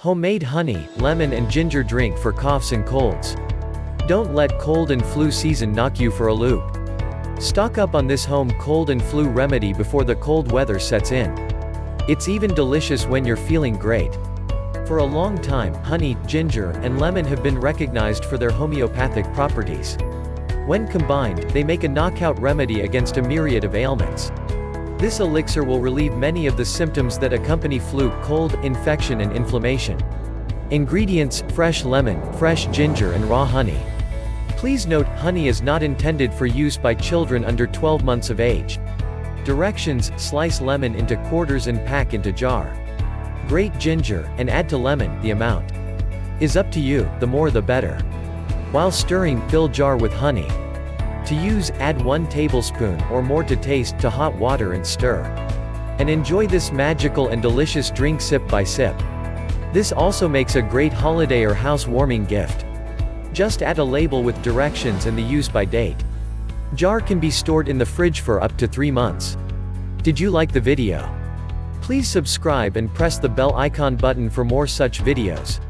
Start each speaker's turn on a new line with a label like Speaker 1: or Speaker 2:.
Speaker 1: Homemade honey, lemon and ginger drink for coughs and colds. Don't let cold and flu season knock you for a loop. Stock up on this home cold and flu remedy before the cold weather sets in. It's even delicious when you're feeling great. For a long time, honey, ginger, and lemon have been recognized for their homeopathic properties. When combined, they make a knockout remedy against a myriad of ailments. This elixir will relieve many of the symptoms that accompany flu, cold, infection and inflammation. Ingredients: fresh lemon, fresh ginger and raw honey. Please note, honey is not intended for use by children under 12 months of age. Directions: slice lemon into quarters and pack into jar. Grate ginger, and add to lemon, the amount is up to you, the more the better. While stirring, fill jar with honey. To use, add 1 tablespoon or more to taste to hot water and stir. And enjoy this magical and delicious drink sip by sip. This also makes a great holiday or house-warming gift. Just add a label with directions and the use by date. Jar can be stored in the fridge for up to 3 months. Did you like the video? Please subscribe and press the bell icon button for more such videos.